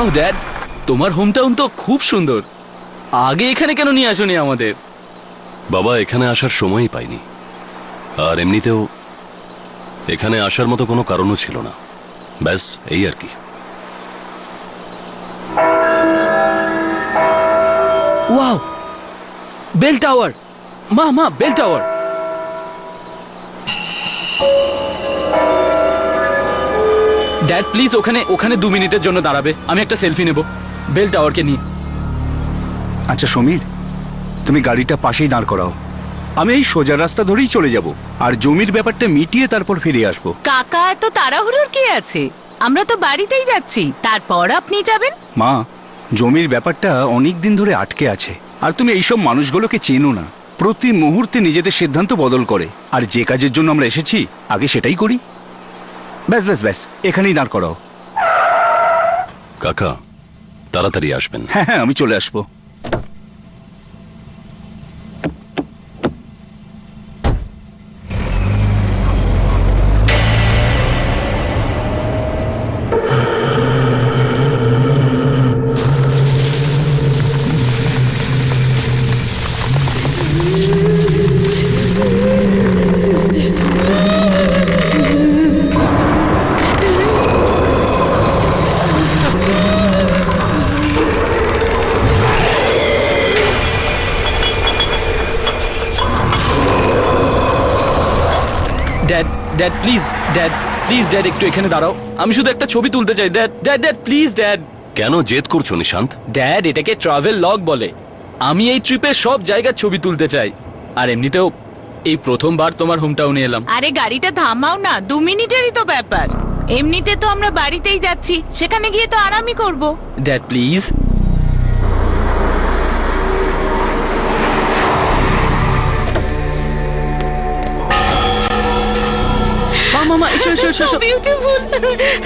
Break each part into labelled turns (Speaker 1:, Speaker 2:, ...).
Speaker 1: Wow dad, তোমার home town তো খুব সুন্দর। আগে এখানে কেন নিয়ে আসোনি আমাদের?
Speaker 2: বাবা, এখানে আসার সময়ই পাইনি, আর এমনিতেও এখানে আসার মতো কোনো কারণও ছিল না। ব্যাস এই আর কি।
Speaker 1: Wow, bell tower. মা বেল টাওয়ার। ড্যাড প্লিজ ওখানে 2 মিনিটের জন্য দাঁড়াবে, আমি একটা সেলফি নেব বেল টাওয়ারকে নিয়ে।
Speaker 3: আচ্ছা সমীর, তুমি গাড়িটা পাশেই দাঁড় করাও, আমি এই সোজা রাস্তা ধরেই চলে যাব, আর জমির ব্যাপারটা মিটিয়ে তারপর ফিরে আসবো।
Speaker 4: কাকা, এত তাড়াহুড়োর কি আছে? আমরা তো বাড়িতেই যাচ্ছি, তারপর আপনি যাবেন।
Speaker 3: মা, জমির ব্যাপারটা অনেক দিন ধরে আটকে আছে, আর তুমি এইসব মানুষগুলোকে চেনো না। প্রতি মুহূর্তে নিজেদের সিদ্ধান্ত বদল করে, আর যে কাজের জন্য আমরা এসেছি আগে সেটাই করি। ব্যাস ব্যাস ব্যাস, এখানেই দাঁড় করাও।
Speaker 2: কাকা, তাড়াতাড়ি আসবেন।
Speaker 3: হ্যাঁ হ্যাঁ, আমি চলে আসবো।
Speaker 1: ড্যাড প্লিজ, ড্যাড একটু এখানে দাঁড়াও, আমি শুধু একটা ছবি তুলতে চাই। Dad please dad.
Speaker 2: কেন জেদ করছো নিশান্ত?
Speaker 1: ড্যাড, এটাকে ট্রাভেল লগ বলে। আমি এই ট্রিপের সব জায়গার ছবি তুলতে চাই, আর এমনিতেও এই প্রথমবার তোমার হোম টাউনে এলাম।
Speaker 4: আরে গাড়িটা থামাও না, 2 মিনিটেরই তো ব্যাপার। এমনিতে তো আমরা বাড়িতেই যাচ্ছি, সেখানে গিয়ে তো আরামই করব।
Speaker 1: Dad please. মামা এসো এসো এসো এসো।
Speaker 4: বিউটিফুল,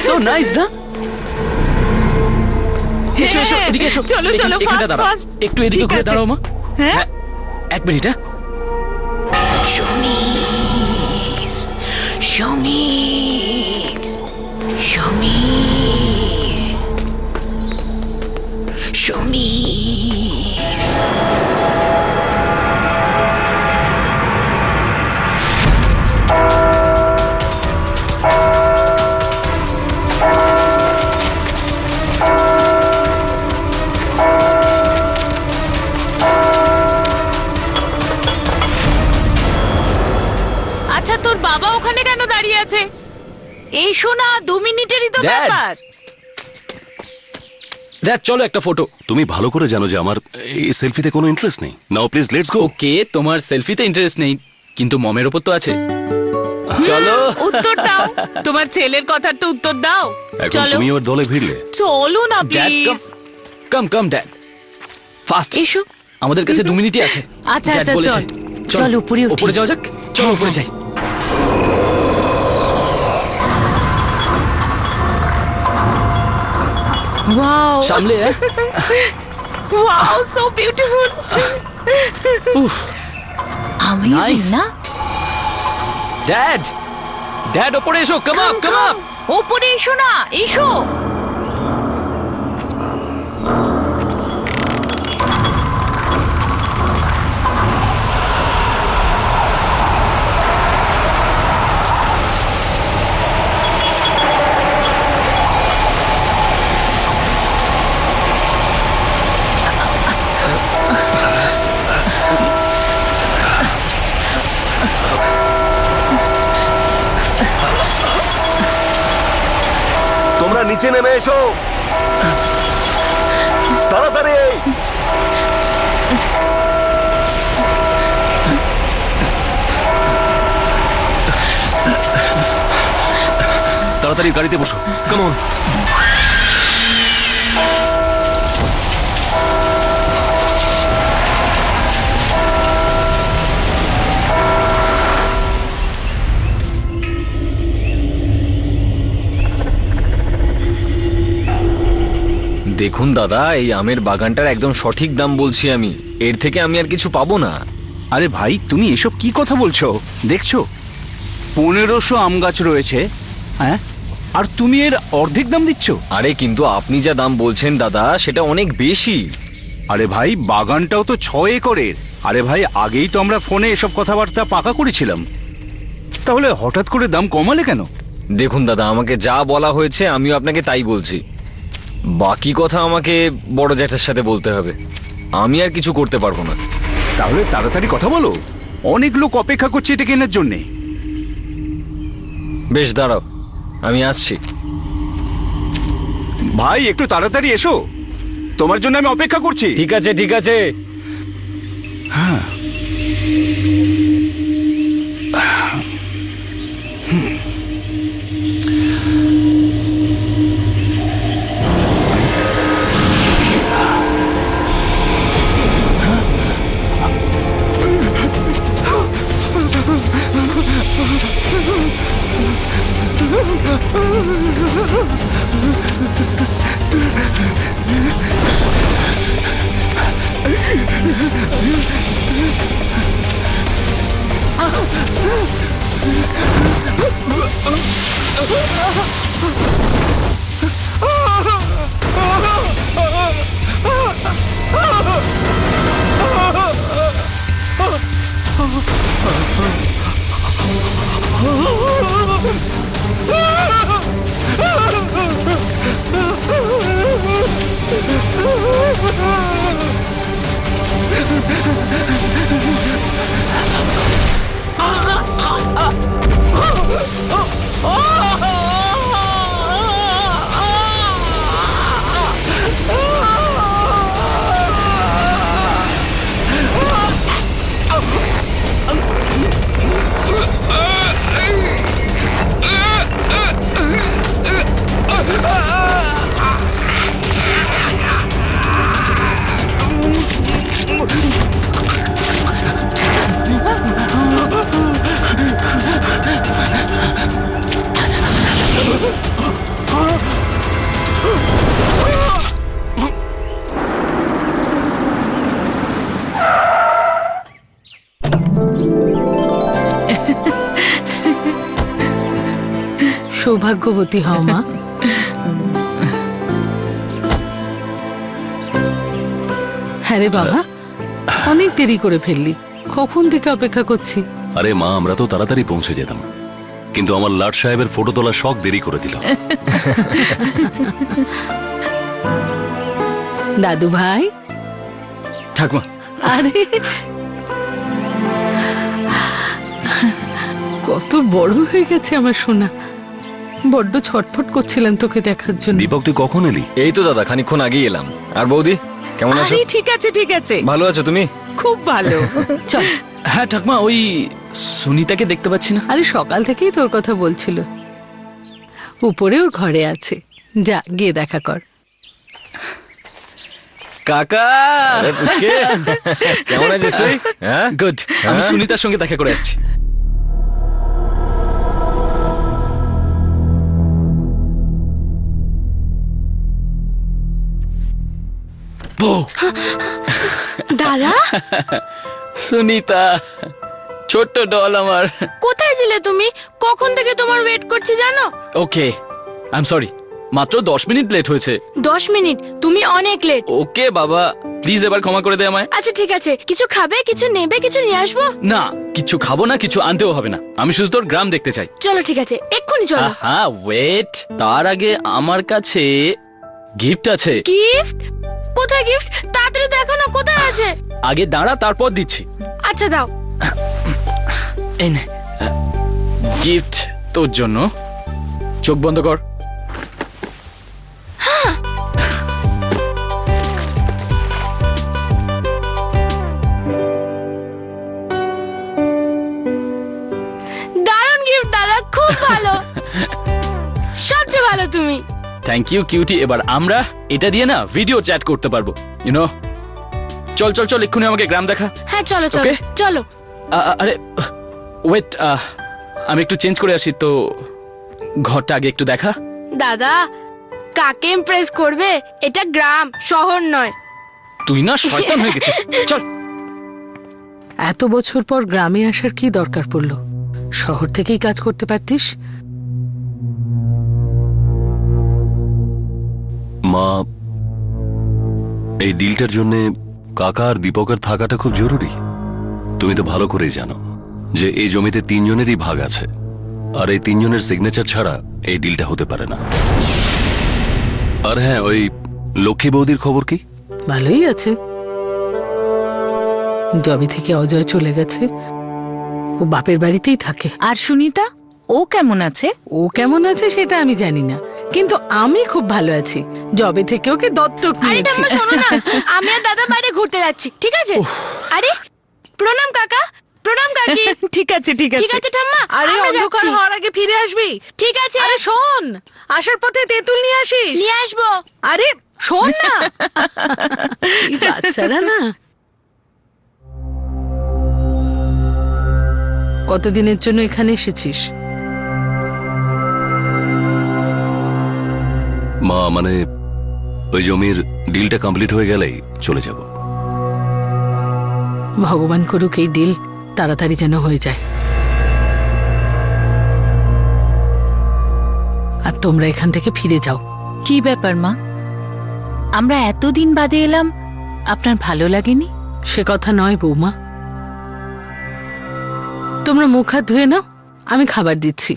Speaker 1: সো নাইস না? এসো এসো, এদিকে এসো।
Speaker 4: চলো চলো,
Speaker 1: এখানটা দাঁড়াও, একটু এদিকে ঘুরে দাঁড়াও মা।
Speaker 4: হ্যাঁ,
Speaker 1: 1 মিনিট। হ্যাঁ,
Speaker 4: সমীর সমীর সমীর সমীর। আচ্ছা, তোর বাবা ওখানে কেন দাঁড়িয়ে আছে? এই শোনা, 2 মিনিটেরই তো
Speaker 1: Dad!
Speaker 4: ব্যাপার।
Speaker 1: ড্যাড চলো একটা ফটো।
Speaker 2: তুমি ভালো করে জানো যে আমার এই সেলফিতে কোনো ইন্টারেস্ট নেই। নাও প্লিজ লেটস গো।
Speaker 1: ওকে, তোমার সেলফিতে ইন্টারেস্ট নেই, কিন্তু মমের ওপর তো আছে। চলো
Speaker 4: উত্তর দাও, তোমার ছেলের কথার তো উত্তর দাও।
Speaker 2: এখন
Speaker 4: চলো
Speaker 2: তুমি ওর দলে ভিড়লে।
Speaker 4: চলো না
Speaker 1: dad
Speaker 4: please.
Speaker 1: Come dad, fast
Speaker 4: এসো।
Speaker 1: আমাদের কাছে 2 মিনিটই আছে।
Speaker 4: আচ্ছা
Speaker 1: Dad
Speaker 4: আচ্ছা,
Speaker 1: বলেছে।
Speaker 4: চল উপরে উঠি।
Speaker 1: উপরে যাওয়া যাক, চলো উপরে যাই।
Speaker 4: ওয়াও
Speaker 1: সামলে।
Speaker 4: Wow, so beautiful.
Speaker 1: উফ,
Speaker 4: অ্যামেজিং
Speaker 1: Nice.
Speaker 4: না?
Speaker 1: ড্যাড উপরে এসো, কাম আপ কাম আপ।
Speaker 4: উপরে এসো না, এসো।
Speaker 2: তোমরা নিচে নেমে এসো তাড়াতাড়ি। তাড়াতাড়ি গাড়িতে বসো, কাম অন।
Speaker 5: দেখুন দাদা, এই আমের বাগানটার একদম সঠিক দাম বলছি আমি, এর থেকে আমি আর কিছু পাবো না।
Speaker 3: আরে ভাই, তুমি এসব কি কথা বলছো? দেখছো 1500 আম গাছ রয়েছে, হ্যাঁ, আর তুমি এর অর্ধেক দাম দিচ্ছ?
Speaker 5: আরে কিন্তু আপনি যা দাম বলছেন দাদা সেটা অনেক বেশি।
Speaker 3: আরে ভাই, বাগানটাও তো 6 একরের। আরে ভাই, আগেই তো আমরা ফোনে এসব কথাবার্তা পাকা করেছিলাম, তাহলে হঠাৎ করে দাম কমালে কেন?
Speaker 5: দেখুন দাদা, আমাকে যা বলা হয়েছে আমিও আপনাকে তাই বলছি। বাকি কথা আমাকে বড় জ্যাঠার সাথে বলতে হবে, আমি আর কিছু করতে পারবো না।
Speaker 3: তাহলে তাড়াতাড়ি কথা বলো, অনেক লোক অপেক্ষা করছে এটা কেনার জন্যে।
Speaker 5: বেশ দাঁড়াও, আমি আসছি।
Speaker 3: ভাই একটু তাড়াতাড়ি এসো, তোমার জন্য আমি অপেক্ষা করছি।
Speaker 5: ঠিক আছে ঠিক আছে।
Speaker 6: সৌভাগ্যবতী হও মা। হ্যাঁ রে বাবা, অনেক দেরি করে ফেললি, কখন থেকে অপেক্ষা করছি।
Speaker 2: আরে মা, আমরা তো তাড়াতাড়ি পৌঁছে যেতাম, কিন্তু আমার লাট সাহেবের ফটো তোলা শখ দেরি করে দিল।
Speaker 6: দাদু ভাই।
Speaker 1: ঠাকুমা,
Speaker 6: আরে কত বড় হয়ে গেছে আমার সোনা, বড্ড ছটফট করছিলাম তোকে দেখার জন্য।
Speaker 2: দীপক, তুই কখন এলি?
Speaker 5: এই তো দাদা, খানিকক্ষণ আগেই এলাম। আর বৌদি কেমন আছো?
Speaker 4: আরে ঠিক আছে ঠিক আছে,
Speaker 5: ভালো আছো তুমি?
Speaker 4: খুব ভালো।
Speaker 6: চল।
Speaker 1: হ্যাঁ ঠাকুমা, ওই সুনিতাকে দেখতে পাচ্ছি না।
Speaker 6: আরে সকাল থেকেই তোর কথা বলছিল, উপরে ওর ঘরে আছে, যা গিয়ে দেখা কর।
Speaker 1: কাকা,
Speaker 5: আরে পুচকে, কেমন আছিস তুই? হ্যাঁ
Speaker 1: গুড। আমি সুনিতার সঙ্গে দেখা করে আসছি। বউ,
Speaker 7: দাদা,
Speaker 1: সুনিতা, ছোট্ট ডল আমার।
Speaker 7: কোথায় ছিলে তুমি? কখন থেকে তোমার ওয়েট করছি জানো?
Speaker 1: ওকে, আই এম সরি, মাত্র 10 মিনিট লেট হয়েছে।
Speaker 7: 10 মিনিট? তুমি অনেক লেট।
Speaker 1: ওকে বাবা, প্লিজ এবার ক্ষমা করে দে আমায়।
Speaker 7: আচ্ছা ঠিক আছে, কিছু খাবে, কিছু নেবে, কিছু নিয়ে আসবো?
Speaker 1: না, কিছু খাবো না, কিছু আনতেও হবে না, আমি শুধু তোর গ্রাম দেখতে চাই।
Speaker 7: চলো ঠিক আছে, এক্ষুনি চলো।
Speaker 1: হ্যাঁ ওয়েট, তার আগে আমার কাছে গিফট আছে।
Speaker 7: গিফট? কোথায় গিফট? তাড়াতাড়ি দেখো না কোথায় আছে।
Speaker 1: আগে দাঁড়া, তারপর দিচ্ছি।
Speaker 7: আচ্ছা দাও।
Speaker 1: এই নে গিফট তোর জন্য, চোখ বন্ধ কর।
Speaker 7: দারুণ গিফট দাদা, খুব ভালো। সবচেয়ে ভালো তুমি।
Speaker 1: Thank you cutie. এবার আমরা এটা দিয়ে না ভিডিও চ্যাট করতে পারবো, ইউনো। চল চল চল, এক্ষুনি আমাকে গ্রাম দেখা।
Speaker 7: হ্যাঁ চলো চলো
Speaker 1: Okay?
Speaker 7: চলো।
Speaker 1: আরে ওয়েট, আমি একটু চেঞ্জ করে আসি তো, ঘরটা আগে একটু দেখা।
Speaker 7: দাদা, কাকে ইমপ্রেস করবে? এটা গ্রাম, শহর নয়।
Speaker 1: তুই না শয়তান হয়ে গেছিস। চল।
Speaker 6: এত বছর পর গ্রামে আসার কি দরকার পড়লো? শহর থেকেই কাজ করতে পারতিস।
Speaker 2: মা, এই ডিলটার জন্য কাকা আর দীপকের থাকাটা খুব জরুরি। তুমি তো ভালো করেই জানো যে এই জমিতে 3 জনেরই ভাগ আছে, আর এই 3 জনের সিগনেচার ছাড়া এই ডিলটা হতে পারে না। আর হ্যাঁ, ওই লক্ষ্মী বৌদির খবর কি?
Speaker 6: ভালোই আছে। জবে থেকে অজয় চলে গেছে, ও বাপের বাড়িতেই থাকে।
Speaker 4: আর সুনিতা, ও কেমন আছে?
Speaker 6: ও কেমন আছে সেটা আমি জানি না, কিন্তু আমি খুব ভালো আছি। জবে থেকে ওকে দত্তক
Speaker 7: আরে
Speaker 6: নিয়েছি।
Speaker 7: ঠাম্মা শোনো না, আমি আর দাদা বাইরে ঘুরতে যাচ্ছি, ঠিক আছে? আরে প্রণাম কাকা, প্রণাম কাকি।
Speaker 4: ঠিক আছে ঠিক
Speaker 7: ঠিক
Speaker 4: আছে।
Speaker 7: আছে ঠাম্মা,
Speaker 6: আরে
Speaker 7: আমরা
Speaker 6: অন্ধকার
Speaker 7: যাচ্ছি।
Speaker 6: হওয়ার আগে ফিরে আসবি।
Speaker 7: ঠিক আছে,
Speaker 6: আরে শোন, আসার পথে তেঁতুল নিয়ে আসিস।
Speaker 7: নিয়ে আসবো।
Speaker 6: আরে শোন না, এই বাচ্চারা না। কতদিনের জন্য এখানে এসেছিস?
Speaker 2: মা, মানে ওই জমির ডিলটা কমপ্লিট হয়ে গেলেই চলে যাব।
Speaker 6: ভগবান করুক এই ডিল তাড়াতাড়ি যেন হয়ে যায়। আর তোমরা এখান থেকে ফিরে যাও।
Speaker 4: কি ব্যাপার মা, আমরা এতদিন বাদে এলাম, আপনার ভালো লাগেনি?
Speaker 6: সে কথা নয় বৌমা, তোমরা মুখ হাত ধুয়ে নাও, আমি খাবার দিচ্ছি।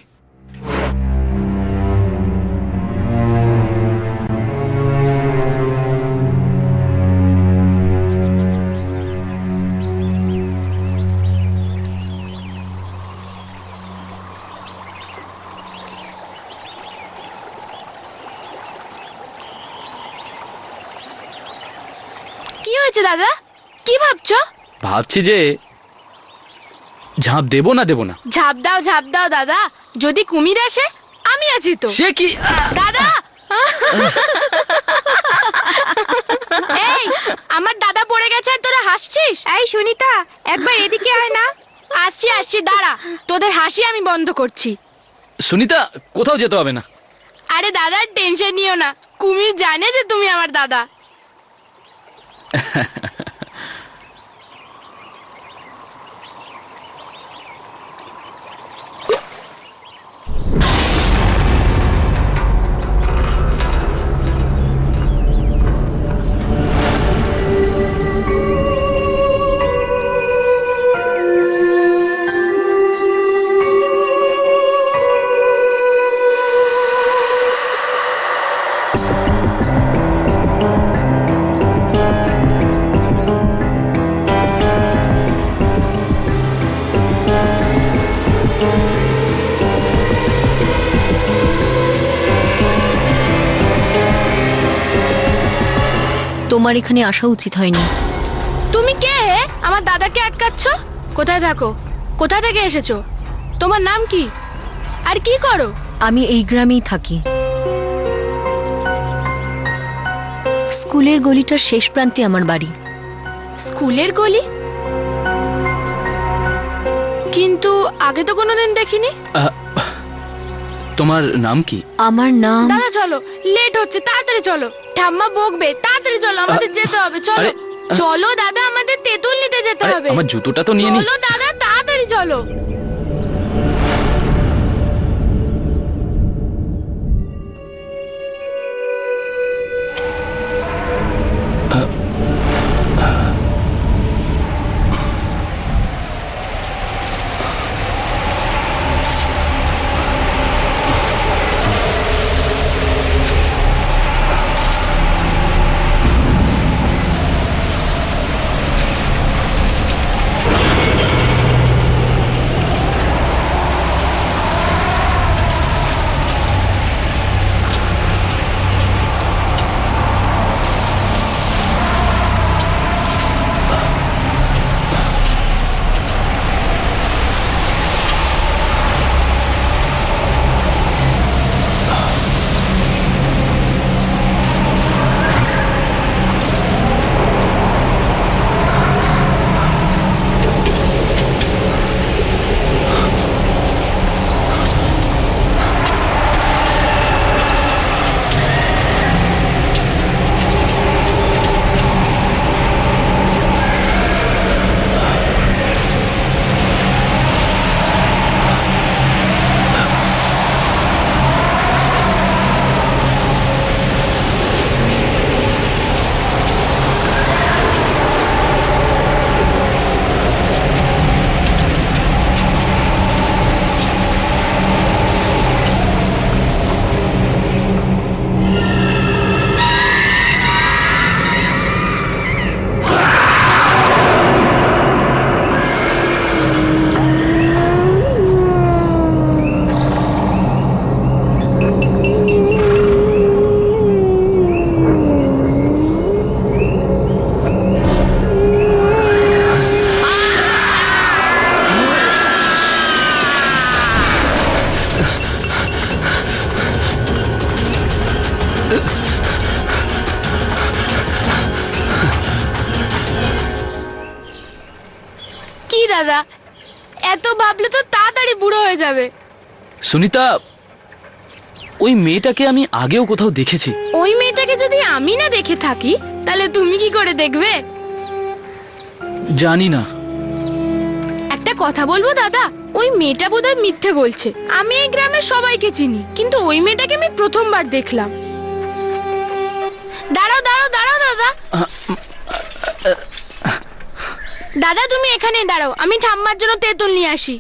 Speaker 7: কি হয়েছে দাদা, কি ভাবছো?
Speaker 1: ভাবছি যে ঝাঁপ দেবো না দেবো না।
Speaker 7: ঝাঁপ দাও দাদা, যদি কুমির আসে আমি আছি তো।
Speaker 1: সে কি?
Speaker 7: দাদা এই, আমার দাদা পড়ে গেছে আর তোরা হাসছিস? এই সুনিতা, একবার এদিকে আয় না। আসছি দাঁড়া, তোদের হাসি আমি বন্ধ করছি।
Speaker 1: সুনিতা, কোথাও যেতে হবে না।
Speaker 7: আরে দাদার টেনশন নিও না, কুমির জানে যে তুমি আমার দাদা।
Speaker 8: তোমার এখানে আসা উচিত হয়নি।
Speaker 7: তুমি কে হে? আমার দাদাকে আটকাচ্ছ? কোথায় থাকো? কোথা থেকে এসেছো? তোমার নাম কি আর কি করো?
Speaker 8: আমি এই গ্রামেই থাকি। স্কুলের গলিটার শেষ প্রান্তে আমার বাড়ি।
Speaker 7: স্কুলের গলি? কিন্তু আগে তো কোনোদিন দেখিনি।
Speaker 1: তোমার নাম কি?
Speaker 8: আমার নাম
Speaker 7: দাদা চলো, লেট হচ্ছে, তাড়াতাড়ি চলো, ঠাম্মা বকবে। তাড়াতাড়ি চলো, আমাদের যেতে হবে। চলো
Speaker 1: আরে,
Speaker 7: চলো দাদা, আমাদের তেঁতুল নিতে যেতে
Speaker 1: আরে,
Speaker 7: হবে।
Speaker 1: আমার জুতোটা তো নিয়ে নি।
Speaker 7: চলো দাদা, তাড়াতাড়ি চলো। দাদা, এত ভাবলে তো তাড়াতাড়ি বুড়ো হয়ে যাবে।
Speaker 1: সুনিতা, ওই মেয়েটাকে আমি আগেও কোথাও দেখেছি।
Speaker 7: ওই মেয়েটাকে যদি আমি না দেখে থাকি তাহলে তুমি কি করে দেখবে?
Speaker 1: জানি না।
Speaker 7: একটা কথা বলবো দাদা, ওই মেয়েটা বোধহয় মিথ্যে বলছে। আমি এই গ্রামের সবাইকে চিনি, কিন্তু ওই মেয়েটাকে আমি প্রথমবার দেখলাম। দাঁড়াও দাঁড়াও দাঁড়াও দাদা। দাদা তুমি এখানেই দাঁড়াও, আমি ঠাম্মার জন্য তেঁতুল নিয়ে আসি।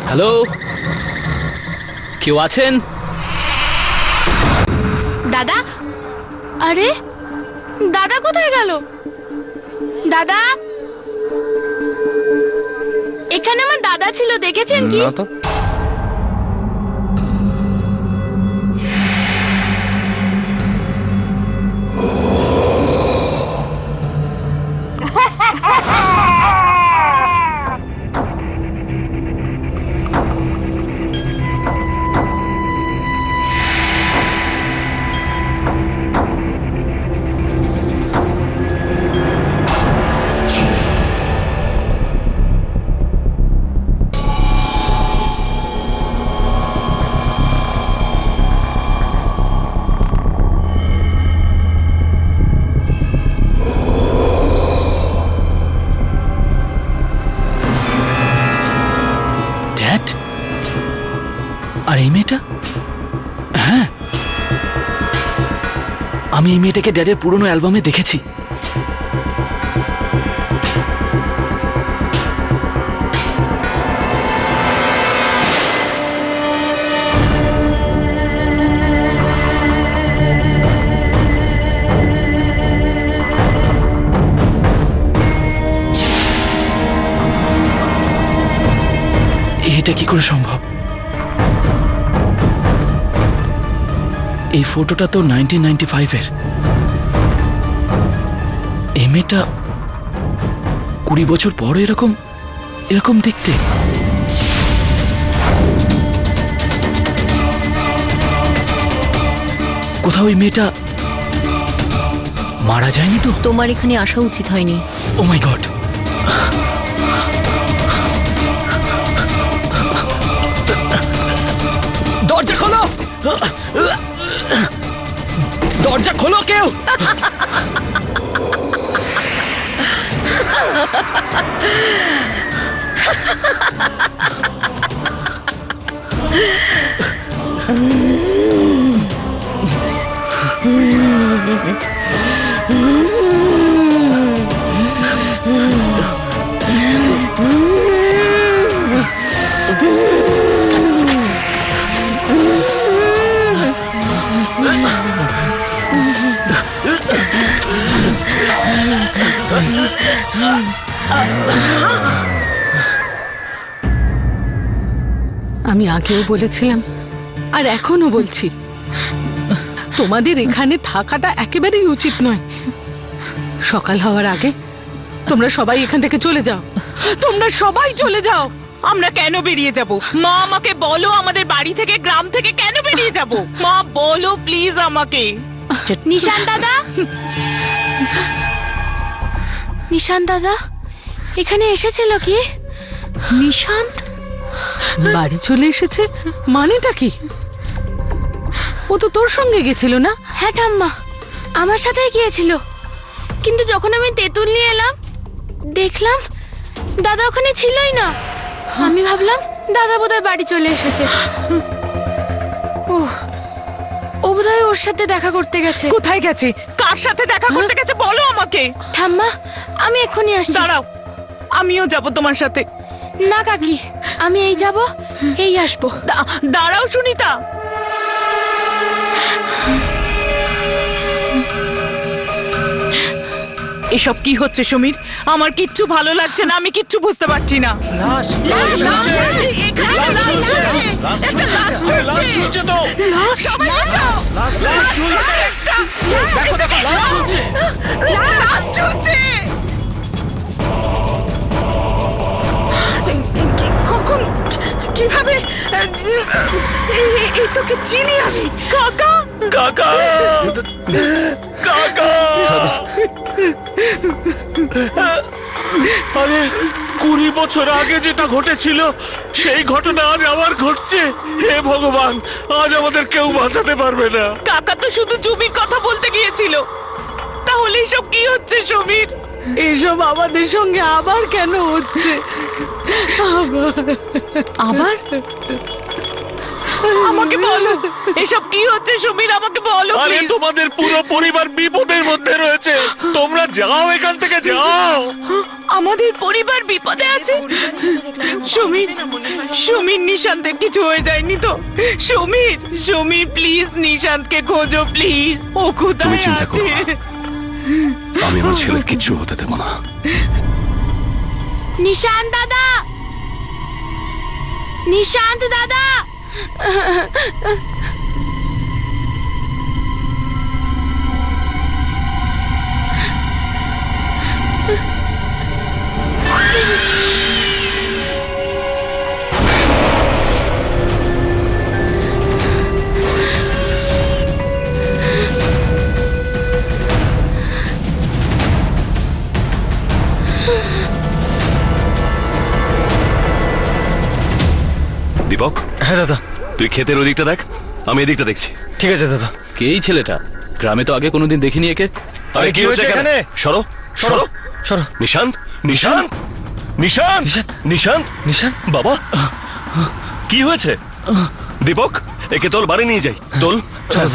Speaker 1: হ্যালো, কেউ আছেন?
Speaker 7: দাদা, আরে দাদা কোথায় গেল? দাদা, এখানে আমার দাদা ছিল, দেখেছেন কি?
Speaker 5: না তো।
Speaker 1: ড্যাড? আর এই মেয়েটা? হ্যাঁ, আমি এই মেয়েটাকে ড্যাডের পুরনো অ্যালবামে দেখেছি। এটা কি করে সম্ভব? এই ফটোটা তো 1995-এর। এই মেয়েটা 20 বছর পর এরকম এরকম দেখতে। কোথাও এই মেয়েটা মারা যায়নি তো?
Speaker 8: তোমার এখানে আসা উচিত হয়নি।
Speaker 1: ও মাই গড! দরজা খোলো! দরজা খোলো কেউ!
Speaker 6: আমি আগেও বলেছিলাম আর এখনো বলছি, তোমাদের এখানে থাকাটা একেবারেই উচিত নয়। সকাল হওয়ার আগে তোমরা সবাই এখান থেকে চলে যাও। তোমরা সবাই চলে যাও।
Speaker 4: আমরা কেন বেরিয়ে যাব? মা আমাকে বলো, আমাদের বাড়ি থেকে গ্রাম থেকে কেন বেরিয়ে যাব? মা বলো প্লিজ আমাকে।
Speaker 7: নিশান দাদা, নিশান দাদা এখানে এসেছিল কি?
Speaker 6: নিশান্ত বাড়ি চলে এসেছে মানেটা কি? ও তো তোর সঙ্গে গেছিল না?
Speaker 7: হ্যাঁ ঠাম্মা, আমার সাথেই গিয়েছিল, কিন্তু যখন আমি তেঁতুল নিয়ে এলাম দেখলাম দাদা ওখানে ছিলই না। আমি ভাবলাম দাদা বোধহয় বাড়ি চলে এসেছে। ও বোধহয় ওর সাথে দেখা করতে গেছে।
Speaker 4: কোথায় গেছে? কার সাথে দেখা করতে গেছে বলো আমাকে।
Speaker 7: ঠাম্মা আমি এক্ষুনি আসছি।
Speaker 4: দাঁড়াও, আমিও যাব তোমার সাথে।
Speaker 7: না কাকি, আমি এই যাব এই আসবো।
Speaker 4: দাঁড়াও সুনিতা। এসব কি হচ্ছে সমীর? আমার কিচ্ছু ভালো লাগছে না, আমি কিচ্ছু বুঝতে পারছি না। কখন, কিভাবে? এই তোকে চিনি আমি। কাকা,
Speaker 2: কাকা কাকা
Speaker 9: আরে 20 বছর আগে যেটা ঘটেছিল সেই ঘটনা আজ আবার ঘটছে। হে ভগবান, আজ আমাদের কেউ বাঁচাতে পারবে না।
Speaker 4: কাকা তো শুধু জমির কথা বলতে গিয়েছিল। তাহলে এসব কি হচ্ছে সমীর?
Speaker 6: এসব আমাদের সঙ্গে আবার কেন হচ্ছে?
Speaker 4: আবার আমাকে বলো, এসব কি হচ্ছে সমীর? আমাকে বলো
Speaker 9: আরে
Speaker 4: please।
Speaker 9: তোমাদের পুরো পরিবার বিপদের মধ্যে রয়েছে, তোমরা যাও এখান থেকে, যাও।
Speaker 4: আমাদের পরিবার বিপদে আছে? সমীর, সমীর, নিশান্তের কিছু হয়ে যায়নি তো? সমীর, সমীর প্লিজ নিশান্তকে খোঁজো প্লিজ। ও
Speaker 2: তুমি
Speaker 4: কোথায়
Speaker 2: চিন্তা করো
Speaker 4: আছে?
Speaker 2: না। আমি আমার ছেলের কিচ্ছু হতে দেব না।
Speaker 7: নিশান্ত দাদা, নিশান্ত দাদা।
Speaker 2: দীপক,
Speaker 5: হ্যাঁ দাদা।
Speaker 2: তুই ক্ষেতের ওই দিকটা দেখ, আমি এদিকটা দেখছি।
Speaker 5: ঠিক আছে দাদা।
Speaker 1: কে এই ছেলেটা? গ্রামে তো আগে কোনোদিন দেখিনি একে।
Speaker 2: আরে কি হয়েছে এখানে? সরো সরো
Speaker 5: সরো।
Speaker 2: নিশান্ত, নিশান্ত, নিশান্ত, নিশান্ত,
Speaker 5: নিশান্ত
Speaker 2: বাবা কি হয়েছে? দীপক, একে তোল, বাড়ি নিয়ে যাই। তোল,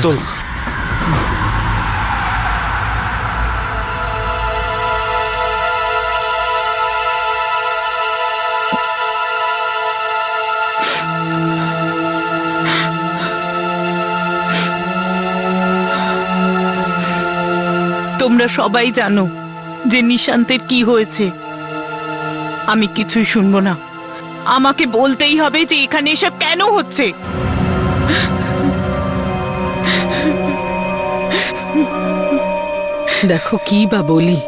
Speaker 2: তোল।
Speaker 4: তোমরা সবাই জানো যে নিশান্তের কি হয়েছে। আমি কিছুই শুনবো না। আমাকে বলতেই হবে যে এখানে এসব কেন হচ্ছে।
Speaker 6: দেখো কি বা বলি,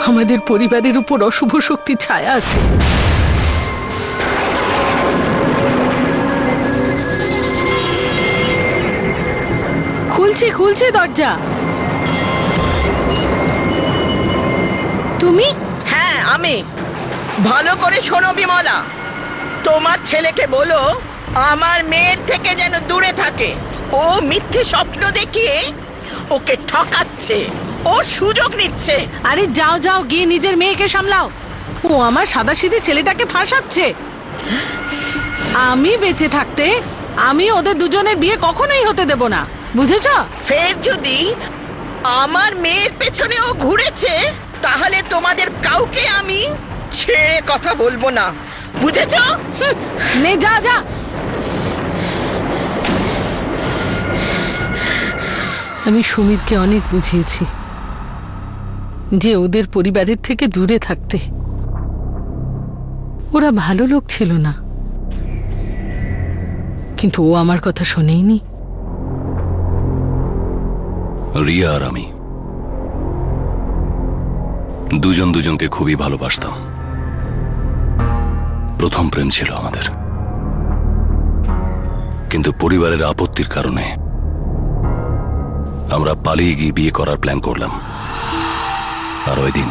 Speaker 6: আমাদের পরিবারের উপর অশুভ শক্তি ছায়া আছে। খুলছে খুলছে দরজা। তুমি?
Speaker 10: হ্যাঁ আমি। ভালো করে শোনো বিমলা, তোমার ছেলেকে বলো আমার মেয়ের থেকে যেন দূরে থাকে। ও মিথ্যে স্বপ্ন দেখিয়ে ওকে ঠকাচ্ছে, ও সুযোগ নিচ্ছে।
Speaker 6: আরে যাও যাও, গিয়ে নিজের মেয়েকে সামলাও। ও আমার সাদাসিধে ছেলেটাকে ফাঁসাচ্ছে। আমি বেঁচে থাকতে আমি ওদের দুজনের বিয়ে কখনোই হতে দেব না, বুঝেছো?
Speaker 10: ফের যদি আমার মেয়ের পেছনে ও ঘুরেছে তাহলে তোমাদের কাউকে আমি ছেড়ে কথা বলবো না, বুঝেছো?
Speaker 6: নে যা যা। আমি সুমিতকে অনেক বুঝিয়েছি যে ওদের পরিবারের থেকে দূরে থাকতে। ওরা ভালো লোক ছিল না, কিন্তু ও আমার কথা শোনেইনি।
Speaker 2: রিয়া আর আমি দুজন দুজনকে খুবই ভালোবাসতাম। প্রথম প্রেম ছিল আমাদের, কিন্তু পরিবারের আপত্তির কারণে আমরা পালিয়ে গিয়ে বিয়ে করার প্ল্যান করলাম। আর ওই দিন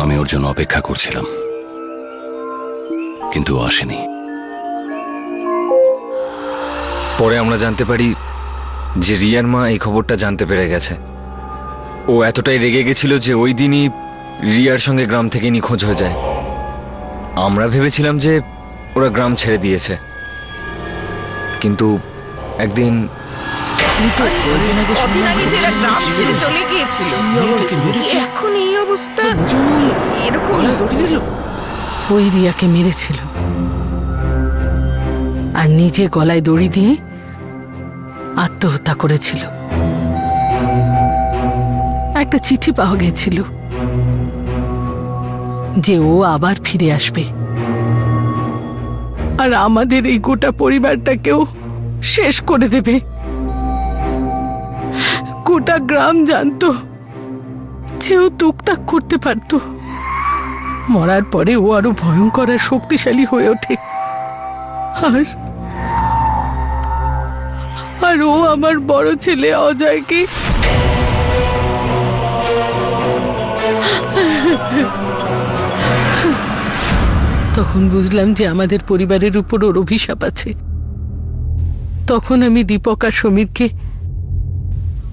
Speaker 2: আমি ওর জন্য অপেক্ষা করছিলাম, কিন্তু ও আসেনি।
Speaker 5: পরে আমরা জানতে পারি যে রিয়ার মা এই খবরটা জানতে পেরে গেছে। ও এতটাই রেগে গেছিল যে ওই দিনই রিয়ার সঙ্গে গ্রাম থেকে নিখোঁজ হয়ে যায়। আমরা ভেবেছিলাম যে ওরা গ্রাম ছেড়ে দিয়েছে, কিন্তু একদিন
Speaker 10: কদিন আগে তো এরা গ্রাম ছেড়ে চলে গিয়েছিল, এখন এই অবস্থা। এরকম
Speaker 6: ওই রিয়াকে মেরেছিল আর নিজে গলায় দড়ি দিয়ে আত্মহত্যা করেছিল। একটা চিঠি পাওয়া গেছিল যে ও আবার ফিরে আসবে, আর আমাদের এই গোটা পরিবারটাকেও শেষ করে দেবে। গোটা গ্রাম জানতো যে ও টুকটাক করতে পারত। মরার পরে ও আরো ভয়ঙ্কর আর শক্তিশালী হয়ে ওঠে। আর ও আমার বড় ছেলে অজয়কে তখন বুঝলাম যে আমাদের পরিবারের উপর ওর অভিশাপ আছে। তখন আমি দীপক আর সমীরকে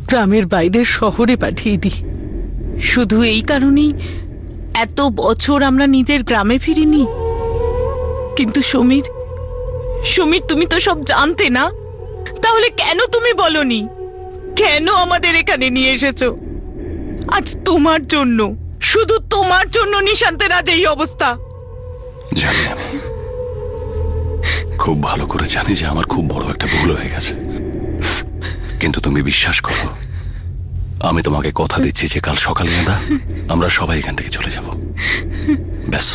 Speaker 6: গ্রামের বাইরের শহরে পাঠিয়ে দিই।
Speaker 4: শুধু এই কারণেই এত বছর আমরা নিজের গ্রামে ফিরিনি? কিন্তু সমীর, তুমি তো সব জানতে না? তাহলে কেন তুমি বলনি? কেন আমাদের এখানে নিয়ে এসেছো? আজ তোমার জন্য, শুধু তোমার জন্য নিশান্তের আজ এই অবস্থা।
Speaker 2: জানি, আমি খুব ভালো করে জানি যে আমার খুব বড় একটা ভুল হয়ে গেছে, কিন্তু তুমি বিশ্বাস করো, আমি তোমাকে কথা দিচ্ছি যে কাল সকালে আমরা সবাই এখান থেকে চলে যাব। ব্যাস,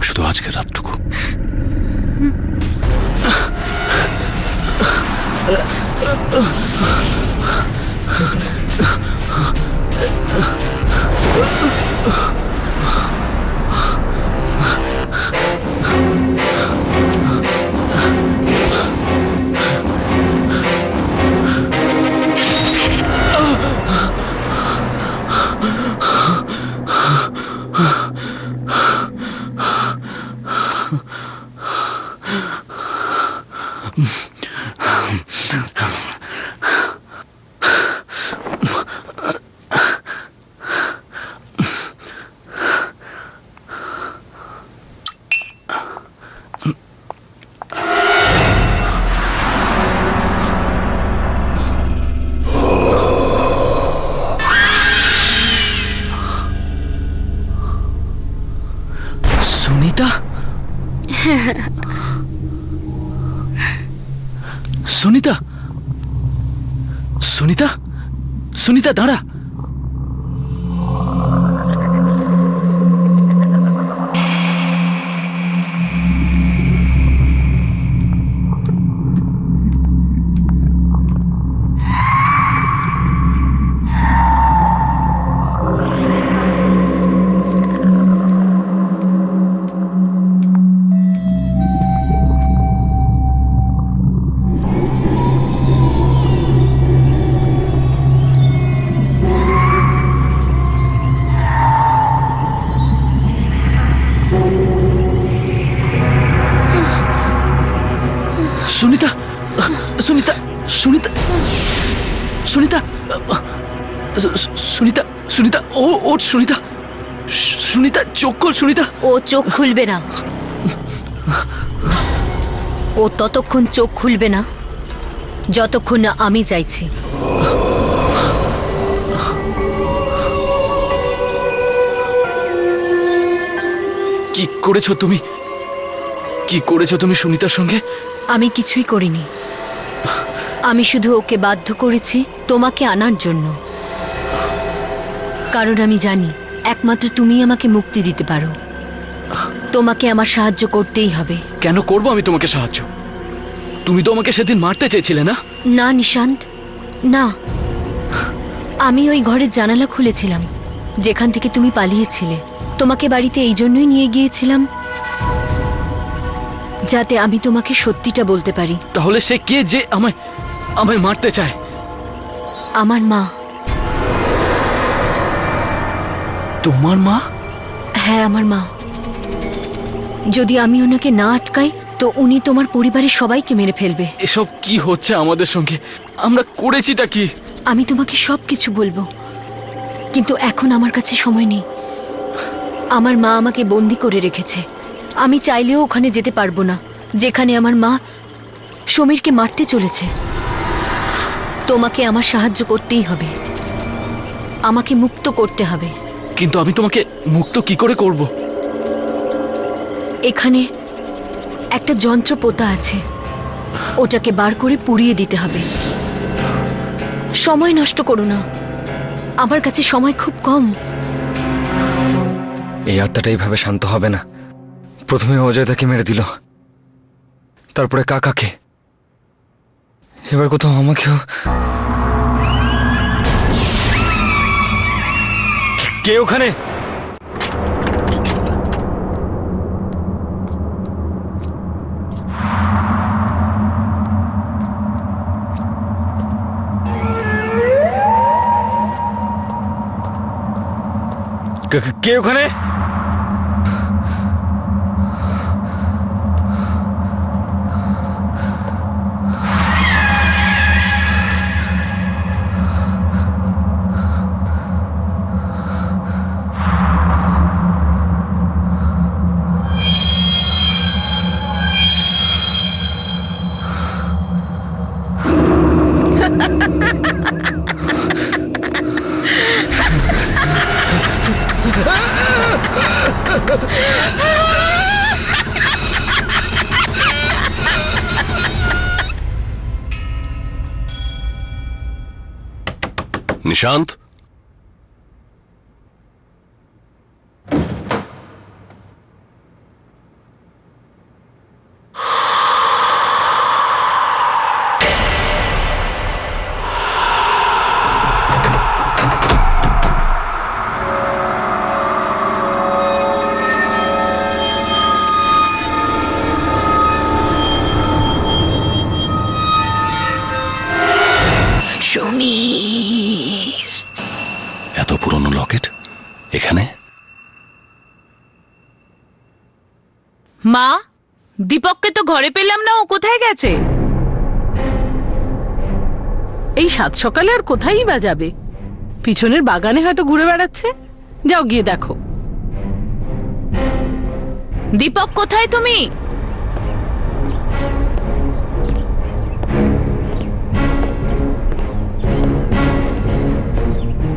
Speaker 2: শুধু আজকের রাতটুকু।
Speaker 1: সুনিতা, সুনিতা, সুনিতা, সুনিতা দাঁড়া। সুনিতা, সুনিতা, সুনিতা, সুনিতা, সুনিতা, সুনিতা, ও সুনিতা, সুনিতা চোখ খোল। সুনিতা,
Speaker 8: ও চোখ খুলবে না। ও ততক্ষণ চোখ খুলবে না যতক্ষণ না আমি চাইছি।
Speaker 1: কি করেছো তুমি? কি করেছো তুমি সুনিতার সঙ্গে?
Speaker 8: আমি কিছুই করিনি। আমি শুধু ওকে বাধ্য করেছি তোমাকে আনার জন্য, কারণ আমি জানি একমাত্র তুমি আমাকে মুক্তি দিতে পারো। তোমাকে আমার সাহায্য করতেই হবে।
Speaker 1: কেন করবো আমি তোমাকে সাহায্য? তুমি তো আমাকে সেদিন মারতে চেয়েছিলে না?
Speaker 8: না নিশান্ত, না। আমি ওই ঘরের জানালা খুলেছিলাম যেখান থেকে তুমি পালিয়েছিলে। তোমাকে বাড়িতে এই জন্যই নিয়ে গিয়েছিলাম যাতে আমি তোমাকে সত্যিটা বলতে পারি।
Speaker 1: তাহলে সে কে যে আমায় আমায় মারতে চায়?
Speaker 8: আমার মা।
Speaker 1: তোমার মা?
Speaker 8: হ্যাঁ, আমার মা। যদি আমি ওনাকে না আটকাই তো উনি তোমার পরিবারের সবাইকে মেরে ফেলবে।
Speaker 1: এসব কি হচ্ছে আমাদের সঙ্গে? আমরা করেছিটা কি?
Speaker 8: আমি তোমাকে সব কিছু বলবো, কিন্তু এখন আমার কাছে সময় নেই। আমার মা আমাকে বন্দি করে রেখেছে। আমি চাইলেও ওখানে যেতে পারবো না যেখানে আমার মা সমীরকে মারতে চলেছে। তোমাকে আমার সাহায্য করতেই হবে, আমাকে মুক্ত করতে হবে।
Speaker 1: কিন্তু আমি তোমাকে মুক্ত কি করে করব?
Speaker 8: এখানে একটা যন্ত্র পোতা আছে, ওটাকে বার করে পুড়িয়ে দিতে হবে। সময় নষ্ট করো না, আমার কাছে সময় খুব কম।
Speaker 5: এই আত্মাটা এইভাবে শান্ত হবে না। প্রথমে অজয়দাকে মেরে দিল, তারপরে কাকাকে, এবার কোথাও আমাকেও। কে ওখানে? কে ওখানে?
Speaker 2: নিশান্ত, এত পুরনো লকেট এখানে?
Speaker 4: মা, দীপককে তো ঘরে পেলাম না, ও কোথায় গেছে?
Speaker 6: এই সাত সকালে আর কোথায়ই বা যাবে? পিছনের বাগানে হয়তো ঘুরে বেড়াচ্ছে। যাও গিয়ে দেখো।
Speaker 4: দীপক কোথায় তুমি?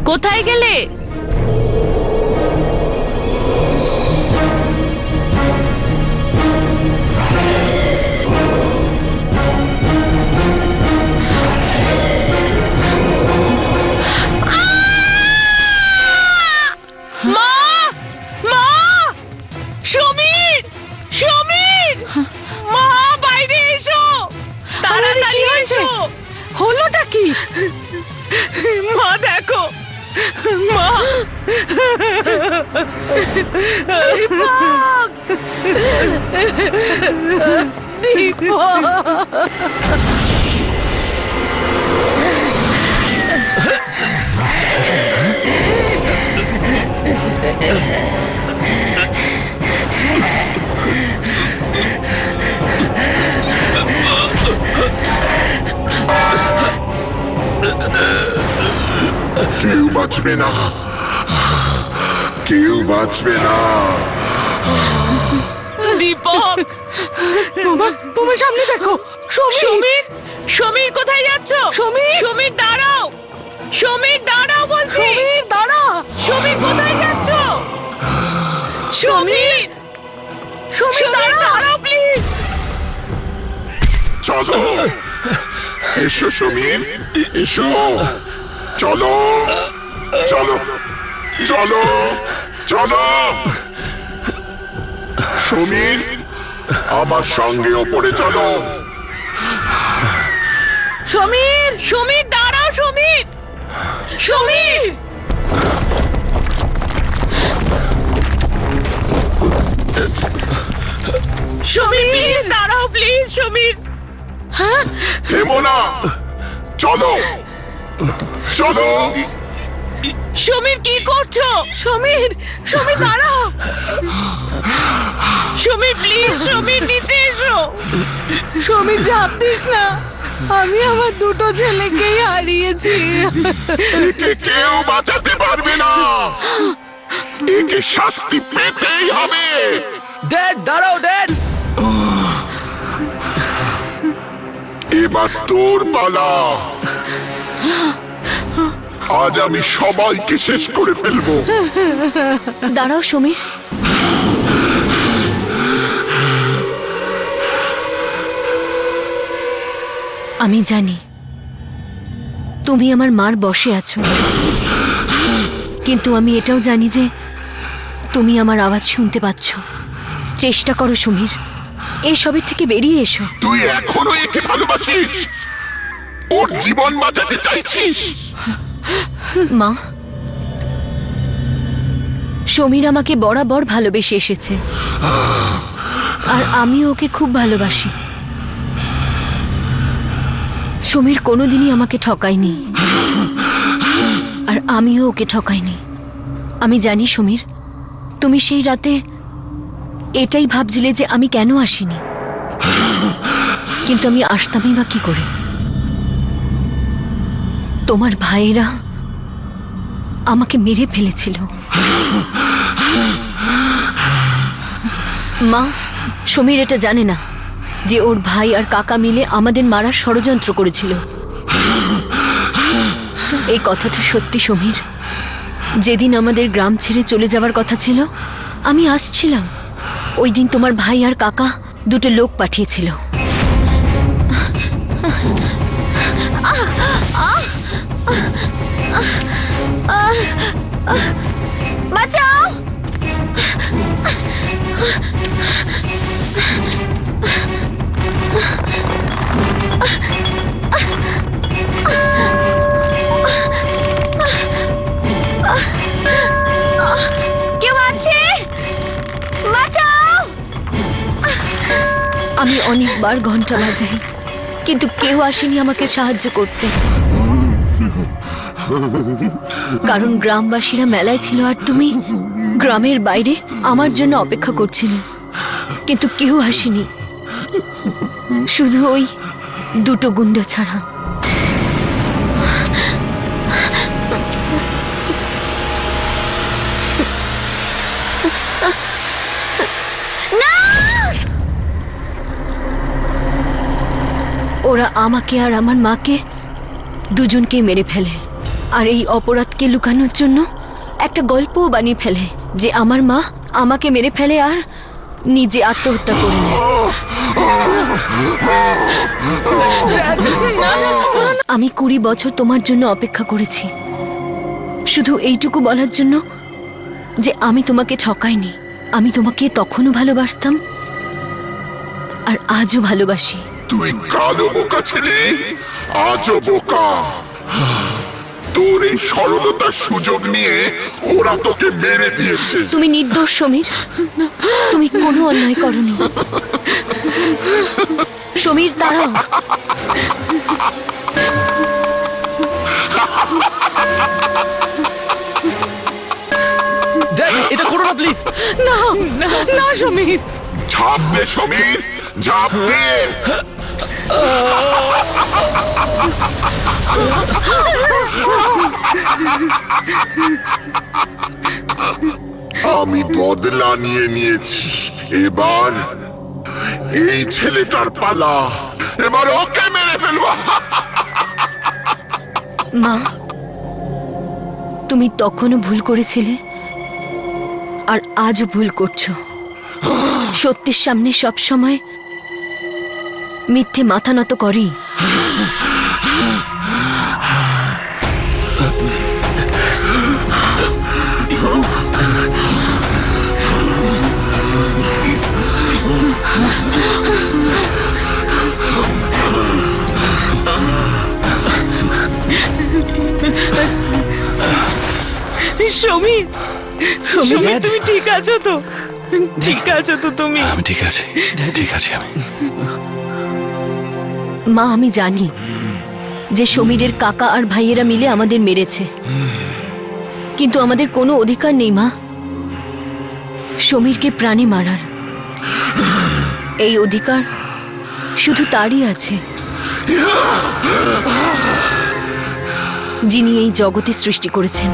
Speaker 4: কোথায় গেলে? মা! মা! সমীর! সমীর! মা, বাইরে এসো! তাড়াতাড়ি এসো!
Speaker 6: হলোটা কি?
Speaker 4: মা দেখো, মা! দীপক! দীপক!
Speaker 11: কেউ বাঁচবে না, কেউ বাঁচবে না।
Speaker 4: দীপক!
Speaker 6: তোমার সামনে দেখো।
Speaker 4: সমীর! সমীর কোথায় যাচ্ছ?
Speaker 6: সমীর!
Speaker 4: সমীর দাঁড়াও! সমীর দাঁড়াও বলছি!
Speaker 6: সমীর দাঁড়া!
Speaker 4: সমীর কোথায় যাচ্ছ? সমীর! সমীর দাঁড়াও প্লিজ!
Speaker 11: চলো, এসো সমীর, এসো। চলো চলো চলো চলো। সমীর, আমার সঙ্গে ওপরে চলো।
Speaker 6: সমীর!
Speaker 4: সমীর দাঁড়াও! সমীর! সমীর! সমীর প্লিজ দাঁড়াও, প্লিজ সমীর!
Speaker 6: হ্যাঁ,
Speaker 11: থেমো না, চলো চলো।
Speaker 4: সমীর কি করছো? সমীর! সমীর দাঁড়াও! সমীর প্লিজ, সমীর নিচে এসো!
Speaker 6: সমীর ঝাঁপ দিস না, আমি আমার দুটো ছেলেকেই হারিয়েছি।
Speaker 11: একে কেউ বাঁচাতে পারবে না, একে শাস্তি পেতেই হবে।
Speaker 1: ড্যাড দাঁড়াও, ড্যাড!
Speaker 11: এবার তোর পালা। আজ আমি সবাইকে শেষ করে ফেলবো।
Speaker 8: দাঁড়াও সমীর, আমি জানি তুমি আমার মার বশে আছো, কিন্তু আমি এটাও জানি যে তুমি আমার আওয়াজ শুনতে পাচ্ছ। চেষ্টা করো সমীর, এসবের থেকে বেরিয়ে এসো।
Speaker 11: তুই এখনো একে ভালোবাসিস, ওর জীবন বাঁচাতে চাইছিস?
Speaker 8: মা, সমীর আমাকে বরাবর ভালোবেসে এসেছে, আর আমি ওকে খুব ভালোবাসি। সমীর কোনোদিনই আমাকে ঠকায়নি, আর আমিও ওকে ঠকাইনি। আমি জানি সমীর, তুমি সেই রাতে এটাই ভাবছিলে যে আমি কেন আসিনি, কিন্তু আমি আসতামই বা কি করে? তোমার ভাইয়েরা আমাকে মেরে ফেলেছিল। মা, সমীর এটা জানে না যে ওর ভাই আর কাকা মিলে আমাদের মারার ষড়যন্ত্র করেছিল। এই কথাটা সত্যি সমীর। যেদিন আমাদের গ্রাম ছেড়ে চলে যাওয়ার কথা ছিল, আমি আসছিলাম। ওই দিন তোমার ভাই আর কাকা দুটো লোক পাঠিয়েছিল। বাঁচাও! কেউ আছে? বাঁচাও! আমি অনেকবার ঘন্টা বাজাই, কিন্তু কেউ আসেনি আমাকে সাহায্য করতে। কারণ গ্রামবাসীরা মেলায় ছিল, আর তুমি গ্রামের বাইরে আমার জন্য অপেক্ষা করছিলে, কিন্তু কেউ আসেনি, শুধু ওই দুটো গুন্ডা ছাড়া। ওরা আমাকে আর আমার মাকে দুজনকে মেরে ফেলে, আর এই অপরাধকে লুকানোর জন্য একটা গল্পও বানিয়ে ফেলে যে আমার মা আমাকে মেরে ফেলে আর নিজে আত্মহত্যা করে নেয়। আমি 20 বছর তোমার জন্য অপেক্ষা করেছি, শুধু এইটুকু বলার জন্য যে আমি তোমাকে ঠকাইনি। আমি তোমাকে তখনও ভালোবাসতাম, আর আজও ভালোবাসি।
Speaker 11: তুই কালো বোকা ছেলে, আজও বোকা। তোর এই সরলতার সুযোগ নিয়ে ওরা তোকে মেরে দিয়েছে।
Speaker 8: তুমি নির্দোষ সমীর, তুমি কোনো অন্যায় করনি। সমীর, দাঁড়াও।
Speaker 1: ড্যাড, এটা করো না প্লিজ।
Speaker 6: না না না সমীর,
Speaker 11: ঝাঁপ দে সমীর, ঝাঁপ দে। আমি বদলা নিয়ে নিয়েছি, এবার এই ছেলেটার পালা। এবার ওকে মেরে ফেলবো।
Speaker 8: মা, তুমি তখনও ভুল করেছিলে, আর আজও ভুল করছো। সত্যের সামনে সব সময় মিথ্যে মাথা নত করি।
Speaker 4: সমীর, সমীর, তুমি ঠিক আছো তো? ঠিক আছো তো তুমি?
Speaker 2: আমি ঠিক আছি, ঠিক আছি আমি।
Speaker 8: মা, আমি জানি যে সমীরের কাকা আর ভাইয়েরা মিলে আমাদের মেরেছে, কিন্তু আমাদের কোনো অধিকার নেই মা সমীরকে প্রাণে মারার। এই অধিকার শুধু তারই আছে, যিনি এই জগতে সৃষ্টি করেছেন।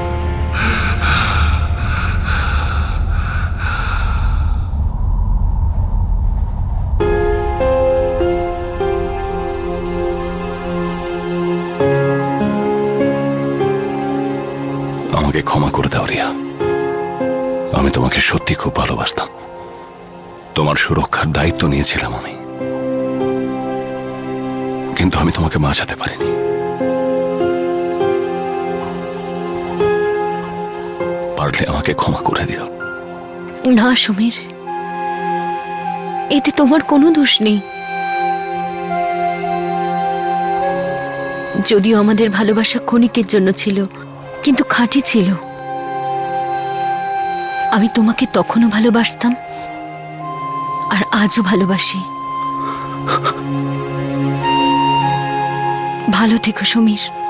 Speaker 2: আমাকে ক্ষমা করে দাও রিয়া, আমি তোমাকে সত্যি খুব ভালোবাসতাম। তোমার সুরক্ষার দায়িত্ব নিয়েছিলাম আমি, কিন্তু আমি তোমাকে বাঁচাতে পারিনি। পারলে আমাকে ক্ষমা করে দিও।
Speaker 8: না সমীর, এতে তোমার কোনো দোষ নেই। যদিও আমাদের ভালোবাসা ক্ষণিকের জন্য ছিল, কিন্তু খাঁটি ছিল। আমি তোমাকে তখনও ভালোবাসতাম আর আজও ভালোবাসি। ভালো থেকো সমীর।